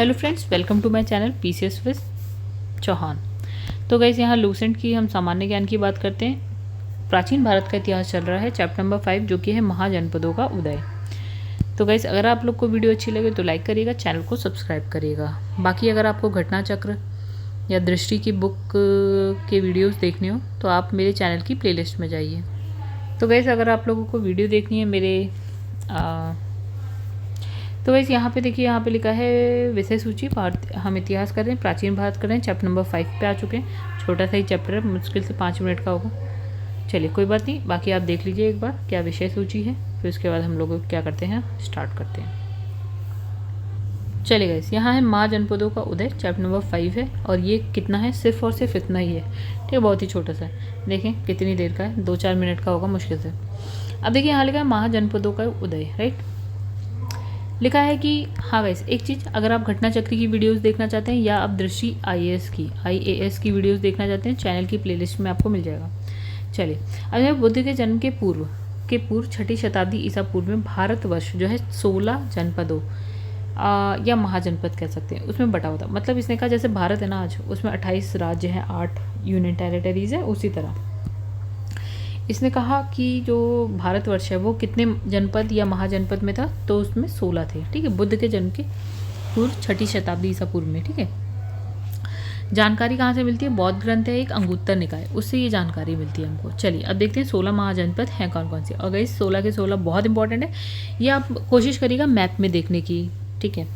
Hello friends, welcome to my channel PCS with Chauhan. तो guys, यहाँ Lucent की हम सामान्य ज्ञान की बात करते हैं। प्राचीन भारत का इतिहास चल रहा है, चैप्टर नंबर 5 जो कि है महाजनपदों का उदय। तो गाइस, अगर आप लोग को वीडियो अच्छी लगे तो लाइक करिएगा, चैनल को सब्सक्राइब करिएगा। बाकी अगर आपको घटना चक्र या दृष्टि की बुक के वीडियोज़ देखने हो तो आप मेरे चैनल की प्लेलिस्ट में जाइए। तो गाइस, अगर आप लोगों को वीडियो देखनी है मेरे तो वैसे यहाँ पे देखिए, यहाँ पे लिखा है विषय सूची। भारत, हम इतिहास कर रहे हैं, प्राचीन भारत कर रहे हैं, चैप्टर नंबर 5 पे आ चुके हैं। छोटा सा ही चैप्टर है, मुश्किल से 5 मिनट का होगा। चलिए कोई बात नहीं, बाकी आप देख लीजिए एक बार क्या विषय सूची है, फिर उसके बाद हम लोग क्या करते हैं, स्टार्ट करते हैं। चलिए गाइस, यहाँ है महाजनपदों का उदय, चैप्टर नंबर 5 है और ये कितना है, सिर्फ और सिर्फ इतना ही है। ठीक है, बहुत ही छोटा सा है। देखें कितनी देर का है, 2-4 मिनट का होगा मुश्किल से। अब देखिए यहाँ लिखा है महाजनपदों का उदय, राइट। लिखा है कि हाँ गाइस, एक चीज़, अगर आप घटना चक्र की वीडियोस देखना चाहते हैं या आप दृष्टि आईएएस की वीडियोस देखना चाहते हैं, चैनल की प्लेलिस्ट में आपको मिल जाएगा। चलिए, अब बुद्ध के जन्म के पूर्व 6ठी शताब्दी ईसा पूर्व में भारतवर्ष जो है 16 जनपदों या महाजनपद कह सकते हैं उसमें बटा हुआ था। मतलब इसने कहा जैसे भारत है ना आज, उसमें 28 राज्य हैं, 8 यूनियन टेरिटरीज है, उसी तरह इसने कहा कि जो भारतवर्ष है वो कितने जनपद या महाजनपद में था, तो उसमें 16 थे। ठीक है, बुद्ध के जन्म के पूर्व 6ठी शताब्दी ईसा पूर्व में। ठीक है, जानकारी कहाँ से मिलती है, बौद्ध ग्रंथ है एक, अंगुत्तर निकाय, उससे ये जानकारी मिलती है हमको। चलिए अब देखते हैं 16 महाजनपद हैं कौन कौन से। और इस 16 के 16 बहुत इंपॉर्टेंट है, ये आप कोशिश करिएगा मैप में देखने की। ठीक है,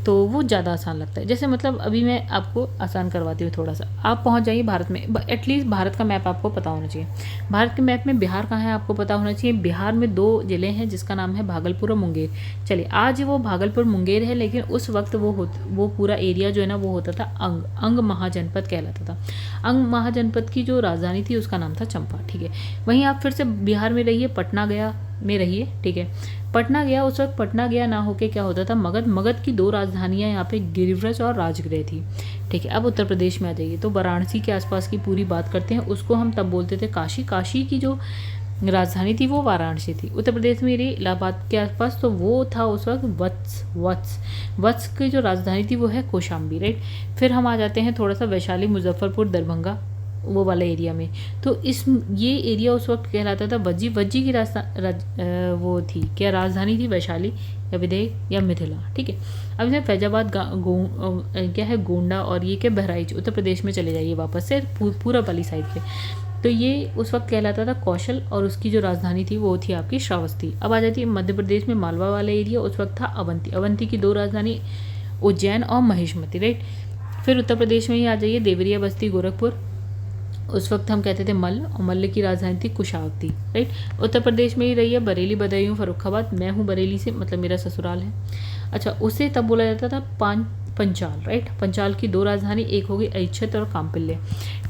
तो वो ज़्यादा आसान लगता है। जैसे मतलब अभी मैं आपको आसान करवाती हूँ थोड़ा सा। आप पहुँच जाइए भारत में, एटलीस्ट भारत का मैप आपको पता होना चाहिए। भारत के मैप में बिहार कहाँ है आपको पता होना चाहिए। बिहार में 2 जिले हैं जिसका नाम है भागलपुर और मुंगेर। चलिए, आज वो भागलपुर मुंगेर है, लेकिन उस वक्त वो पूरा एरिया जो है ना वो होता था अंग महाजनपद कहलाता था। अंग महाजनपद की जो राजधानी थी उसका नाम था चंपा। ठीक है, वहीं आप फिर से बिहार में रहिए, पटना गया में रहिए। ठीक है, पटना गया, उस वक्त पटना गया ना होके क्या होता था, मगध की 2 राजधानियां यहाँ पे गिरिव्रज और राजगृह थी। ठीक है, अब उत्तर प्रदेश में आ जाइए तो वाराणसी के आसपास की पूरी बात करते हैं। उसको हम तब बोलते थे काशी की जो राजधानी थी वो वाराणसी थी। उत्तर प्रदेश में रही इलाहाबाद के आसपास, तो वो था उस वक्त वत्स की जो राजधानी थी वो है कौशाम्बी, राइट। फिर हम आ जाते हैं थोड़ा सा वैशाली, मुजफ्फरपुर, दरभंगा, वो वाला एरिया में। तो ये एरिया उस वक्त कहलाता था वज्जी की वो थी क्या, राजधानी थी वैशाली या विदेह या मिथिला। ठीक है, अब इसमें फैजाबाद क्या है, गोंडा और ये क्या, बहराइच। उत्तर प्रदेश में चले जाइए वापस से पूरब वाली साइड पे, तो ये उस वक्त कहलाता था कौशल और उसकी जो राजधानी थी वो थी आपकी श्रावस्ती। अब आ जाती है मध्य प्रदेश में मालवा वाला एरिया, उस वक्त था अवंती की 2 राजधानी उज्जैन और महिष्मती, राइट। फिर उत्तर प्रदेश में ही आ जाइए, देवरिया, बस्ती, गोरखपुर, उस वक्त हम कहते थे मल्ल, और मल्ल की राजधानी थी कुशावती, राइट। उत्तर प्रदेश में ही रही है बरेली, बदायूं, फर्रुखाबाद। मैं हूँ बरेली से, मतलब मेरा ससुराल है। अच्छा, उसे तब बोला जाता था पंचाल, राइट। पंचाल की 2 राजधानी, एक होगी ऐच्छत और काम्पिल्य।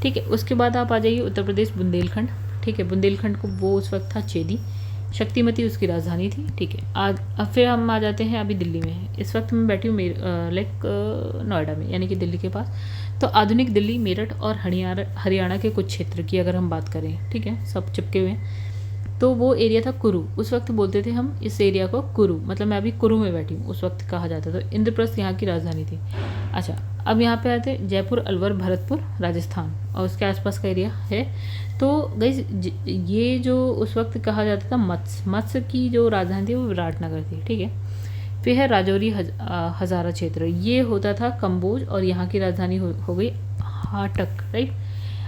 ठीक है, उसके बाद आप आ जाइए उत्तर प्रदेश, बुंदेलखंड। ठीक है, बुंदेलखंड को वो उस वक्त था चेदी, शक्तिमती उसकी राजधानी थी। ठीक है, आज अब फिर हम आ जाते हैं अभी दिल्ली में। इस वक्त मैं बैठी हूँ नोएडा में, यानी कि दिल्ली के पास। तो आधुनिक दिल्ली, मेरठ और हरियाणा के कुछ क्षेत्र की अगर हम बात करें, ठीक है, सब चिपके हुए हैं, तो वो एरिया था कुरु। उस वक्त बोलते थे हम इस एरिया को कुरु, मतलब मैं अभी कुरु में बैठी हूँ, उस वक्त कहा जाता था। इंद्रप्रस्थ यहाँ की राजधानी थी। अच्छा, अब यहाँ पे आते हैं जयपुर, अलवर, भरतपुर, राजस्थान और उसके आसपास का एरिया है। तो गाइस, ये जो उस वक्त कहा जाता था मत्स्य की जो राजधानी थी वो विराटनगर थी। ठीक है, फिर है राजौरी, हजारा क्षेत्र, ये होता था कंबोज और यहाँ की राजधानी हो गई हाटक, राइट।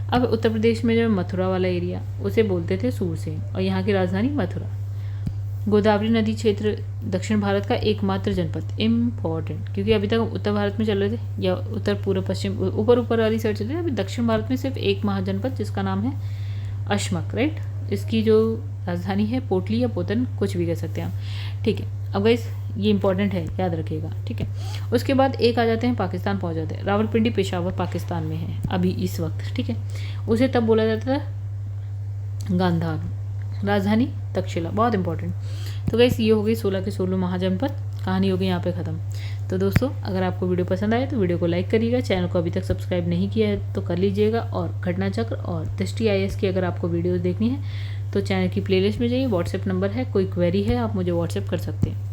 अब उत्तर प्रदेश में जो मथुरा वाला एरिया उसे बोलते थे सूरसेन और यहाँ की राजधानी मथुरा। गोदावरी नदी क्षेत्र, दक्षिण भारत का एकमात्र जनपद, इम्पॉर्टेंट, क्योंकि अभी तक उत्तर भारत में चल रहे थे या उत्तर पूर्व पश्चिम ऊपर वाली साइड चल रहे थे, अभी दक्षिण भारत में सिर्फ एक महाजनपद जिसका नाम है अशमक, राइट। इसकी जो राजधानी है पोटली या पोतन, कुछ भी कह सकते हैं आप। ठीक है, अब गाइस ये इंपॉर्टेंट है, याद रखिएगा। ठीक है, उसके बाद एक आ जाते हैं पाकिस्तान पहुंच जाते हैं। रावलपिंडी पेशावर पाकिस्तान में है अभी इस वक्त। ठीक है, उसे तब बोला जाता था गांधार, राजधानी तक्षशिला, बहुत इंपॉर्टेंट। तो गाइस ये हो गई 16 के 16 महाजनपद, कहानी हो गई यहाँ पे ख़त्म। तो दोस्तों, अगर आपको वीडियो पसंद आए तो वीडियो को लाइक करिएगा, चैनल को अभी तक सब्सक्राइब नहीं किया है तो कर लीजिएगा, और घटना चक्र और दृष्टि आईएएस की अगर आपको वीडियोज़ देखनी है तो चैनल की प्लेलिस्ट में जाइए। व्हाट्सएप नंबर है, कोई क्वेरी है आप मुझे व्हाट्सएप कर सकते हैं।